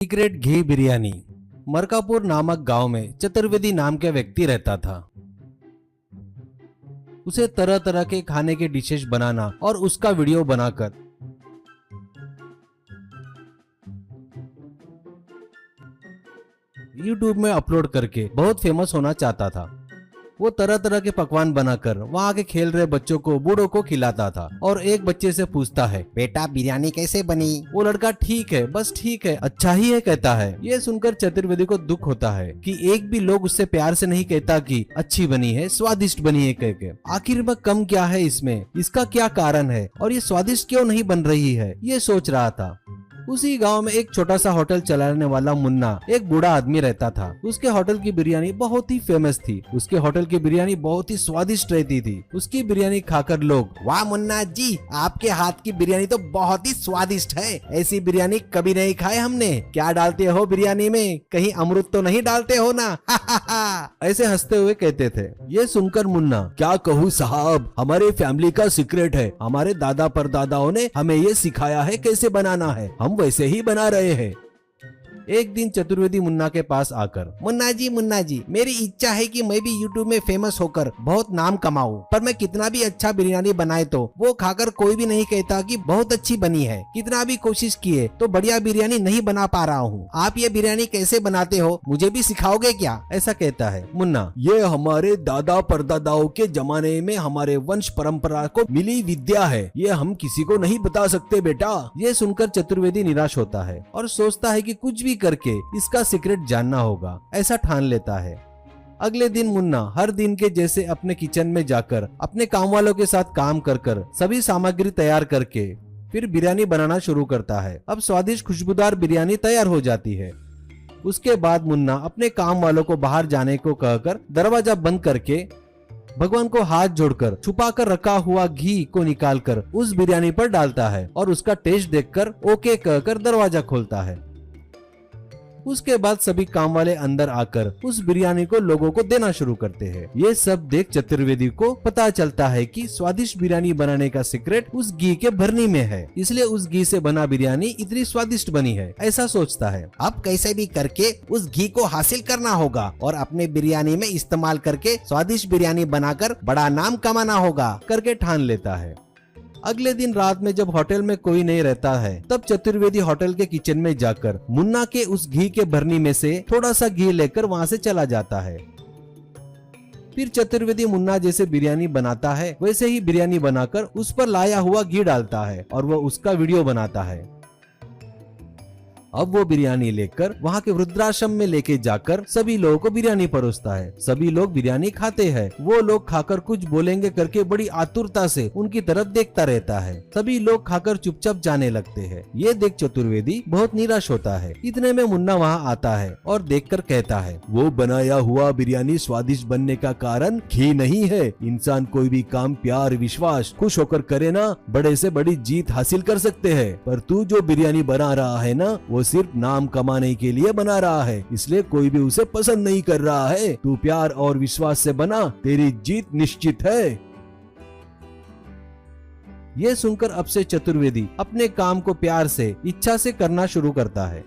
Secret घी बिरयानी। मरकापुर नामक गांव में चतुर्वेदी नाम के व्यक्ति रहता था। उसे तरह तरह के खाने के डिशेस बनाना और उसका वीडियो बनाकर यूट्यूब में अपलोड करके बहुत फेमस होना चाहता था। वो तरह तरह के पकवान बनाकर वहाँ के खेल रहे बच्चों को, बूढ़ों को खिलाता था और एक बच्चे से पूछता है, बेटा बिरयानी कैसे बनी? वो लड़का ठीक है, बस ठीक है, अच्छा ही है कहता है। ये सुनकर चतुर्वेदी को दुख होता है कि एक भी लोग उससे प्यार से नहीं कहता कि अच्छी बनी है, स्वादिष्ट बनी है कह के। आखिर में कम क्या है इसमें, इसका क्या कारण है और ये स्वादिष्ट क्यों नहीं बन रही है, ये सोच रहा था। उसी गांव में एक छोटा सा होटल चलाने वाला मुन्ना एक बूढ़ा आदमी रहता था। उसके होटल की बिरयानी बहुत ही फेमस थी। उसके होटल की बिरयानी बहुत ही स्वादिष्ट रहती थी। उसकी बिरयानी खाकर लोग, वाह मुन्ना जी, आपके हाथ की बिरयानी तो बहुत ही स्वादिष्ट है, ऐसी बिरयानी कभी नहीं खाए हमने, क्या डालते हो बिरयानी में, कहीं अमृत तो नहीं डालते हो ना? ऐसे हंसते हुए कहते थे। ये सुनकर मुन्ना, क्या कहूँ साहब, हमारे फैमिली का सीक्रेट है, हमारे दादा परदादाओं ने हमें ये सिखाया है कैसे बनाना है, हम वैसे ही बना रहे हैं। एक दिन चतुर्वेदी मुन्ना के पास आकर, मुन्ना जी, मेरी इच्छा है कि मैं भी यूट्यूब में फेमस होकर बहुत नाम कमाऊं, पर मैं कितना भी अच्छा बिरयानी बनाए तो वो खाकर कोई भी नहीं कहता कि बहुत अच्छी बनी है। कितना भी कोशिश किए तो बढ़िया बिरयानी नहीं बना पा रहा हूँ। आप ये बिरयानी कैसे बनाते हो, मुझे भी सिखाओगे क्या? ऐसा कहता है मुन्ना। ये हमारे दादा परदादाओं के जमाने में हमारे वंश परंपरा को मिली विद्या है, ये हम किसी को नहीं बता सकते बेटा। ये सुनकर चतुर्वेदी निराश होता है और सोचता है कि कुछ भी करके इसका सीक्रेट जानना होगा, ऐसा ठान लेता है। अगले दिन मुन्ना हर दिन के जैसे अपने किचन में जाकर अपने काम वालों के साथ काम कर सभी सामग्री तैयार करके फिर बिरयानी बनाना शुरू करता है। अब स्वादिष्ट खुशबूदार बिरयानी तैयार हो जाती है। उसके बाद मुन्ना अपने काम वालों को बाहर जाने को कहकर दरवाजा बंद करके भगवान को हाथ जोड़कर छुपा कर रखा हुआ घी को निकालकर उस बिरयानी पर डालता है और उसका टेस्ट देखकर ओके कहकर दरवाजा खोलता है। उसके बाद सभी काम वाले अंदर आकर उस बिरयानी को लोगों को देना शुरू करते हैं। ये सब देख चतुर्वेदी को पता चलता है कि स्वादिष्ट बिरयानी बनाने का सीक्रेट उस घी के भरनी में है, इसलिए उस घी से बना बिरयानी इतनी स्वादिष्ट बनी है, ऐसा सोचता है। अब कैसे भी करके उस घी को हासिल करना होगा और अपने बिरयानी में इस्तेमाल करके स्वादिष्ट बिरयानी बनाकर बड़ा नाम कमाना होगा करके ठान लेता है। अगले दिन रात में जब होटल में कोई नहीं रहता है, तब चतुर्वेदी होटल के किचन में जाकर मुन्ना के उस घी के भरनी में से थोड़ा सा घी लेकर वहाँ से चला जाता है। फिर चतुर्वेदी मुन्ना जैसे बिरयानी बनाता है वैसे ही बिरयानी बनाकर उस पर लाया हुआ घी डालता है और वो उसका वीडियो बनाता है। अब वो बिरयानी लेकर वहाँ के वृद्धाश्रम में लेके जाकर सभी लोगों को बिरयानी परोसता है। सभी लोग बिरयानी खाते हैं। वो लोग खाकर कुछ बोलेंगे करके बड़ी आतुरता से उनकी तरफ देखता रहता है। सभी लोग खाकर चुपचाप जाने लगते हैं। ये देख चतुर्वेदी बहुत निराश होता है। इतने में मुन्ना वहाँ आता है और देखकर कहता है, वो बनाया हुआ बिरयानी स्वादिष्ट बनने का कारण घी नहीं है। इंसान कोई भी काम प्यार विश्वास खुश होकर करे ना, बड़े से बड़ी जीत हासिल कर सकते हैं, पर तू जो बिरयानी बना रहा है ना, वो सिर्फ नाम कमाने के लिए बना रहा है, इसलिए कोई भी उसे पसंद नहीं कर रहा है। तू प्यार और विश्वास से बना, तेरी जीत निश्चित है। ये सुनकर अब से चतुर्वेदी अपने काम को प्यार से, इच्छा से करना शुरू करता है।